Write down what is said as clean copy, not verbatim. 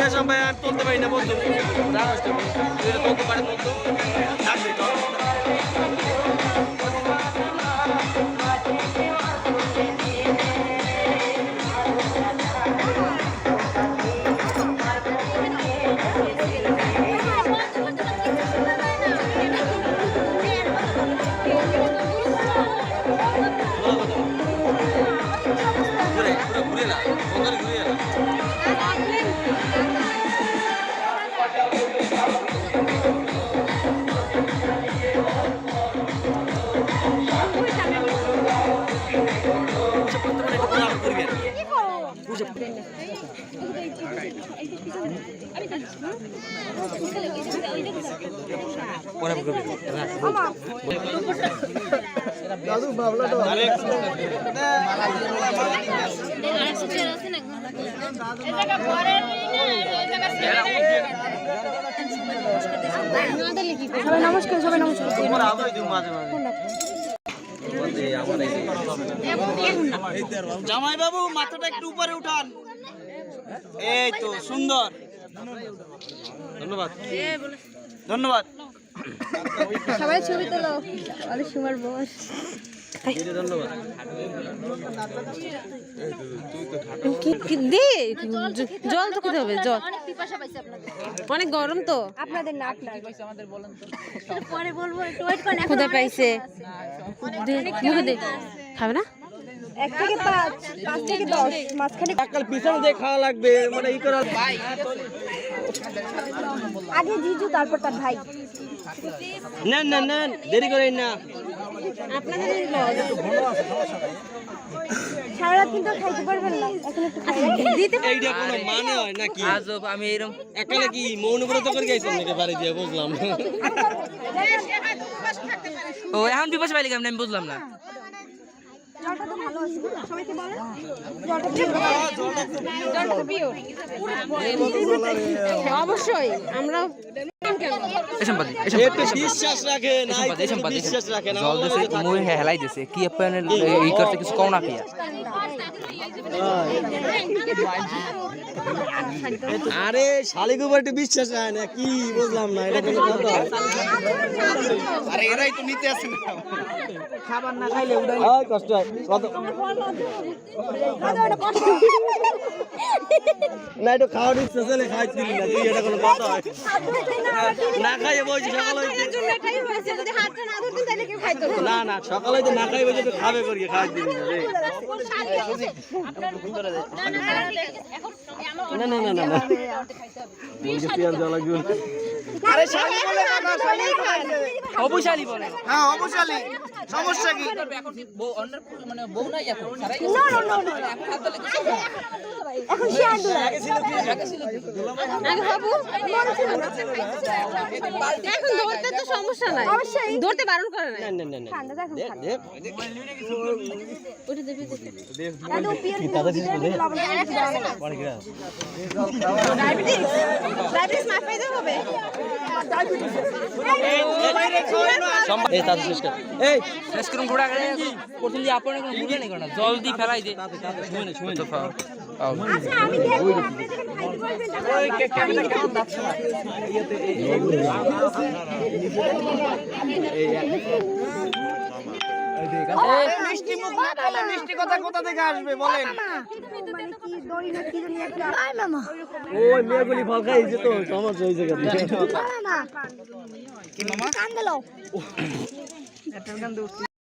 sampai tuntut main apa tuh? Harus tuh. Jadi tuntut pada tuntut. Jadi tuh. নমস্কার সবাই নমস্কার জামাই বাবু মাথাটা একটু উপরে উঠান এই তো সুন্দর ধন্যবাদ ধন্যবাদ সবাই ছবি তোলো আরে সুমার বস ধন্যবাদ জল তো খেতে হবে জল অনেক গরম তো আপনাদের না পরে বলবো একটু ওয়েট করেন ক্ষুধা পাইছে খাবে না 1 থেকে 5 5 থেকে 10 মাঝখানে কাল পিছনে দিয়ে খাওয়া লাগবে মানে ই করা ভাই আগে জিজু তারপর তার ভাই নেন নেন নেন দেরি করেন না আপনাদের সারা রাত কিন্তু খাইতে পারবেন না এখন একটু খাই দিতে এইটা কোনো মানে হয় নাকি আজব আমি এরকম একালে কি মৌনব্রত করে গেছেন নাকি বাড়ি দিয়ে বুঝলাম ও এখন বিপাশা পাইলে কেমন আমি বুঝলাম না জলটা তো ভালো আছে সবাইকে বলেন জলটা তো পিওর অবশ্যই আমরা বিশ্বাস রাখেন বিশ্বাস রাখেন জল দিছে তুমি হেলাই দিছে কি আপনার এই করতে কিছু কও না কি আরে শালিক উপর একটু বিশ্বাস রাখেন না কি বুঝলাম না এটা কোনো কথা আরে এরাই তো নিতে আসে না খাবার না খাইলে উড়াই কষ্ট হয় কত না একটু খাওয়ার ইচ্ছা চলে খাইছিলি না তুই এটা কোনো কথা হয় না খাইয়ে বলছি সকালে না না সকালে তো না খাই বলছি খাবে করি খাই দিবি না না না না না বলছি পেঁয়াজ দেওয়া লাগবে আরে শালি বলে না শালি অবশালী বলে হ্যাঁ অবশালী সমস্যা কি এখন বউ অন্য মানে বউ নাই এখন সারাই না এখন সে আন্দোলন আগে ছিল আগে বাবু এখন ধরতে তো সমস্যা নাই অবশ্যই ধরতে বারণ করে না না না না ঠান্ডা দেখুন ওটা দেবে কি দাদা দিস বলে ডায়াবেটিস মাফ পেতে হবে এই তাদের শেষ কর এই শেষ করুন ঘোড়া করে প্রথম দিয়ে আপনি কোনো ঘুরে নেই না জল দি ফেলাই দে শুনে তো খাও আচ্ছা আমি দেখব ওই ক্যামেরা কেমন যাচ্ছে না মিষ্টি মুখ না খেলে মিষ্টি কথা কোথা থেকে আসবে বলেন মানে কি দই না কি জানি একটা আই মামা ওই মেয়েগুলি ফল খাই যে তো সমস্যা হইছে কেন মামা কি মামা কান দিলো এটার গান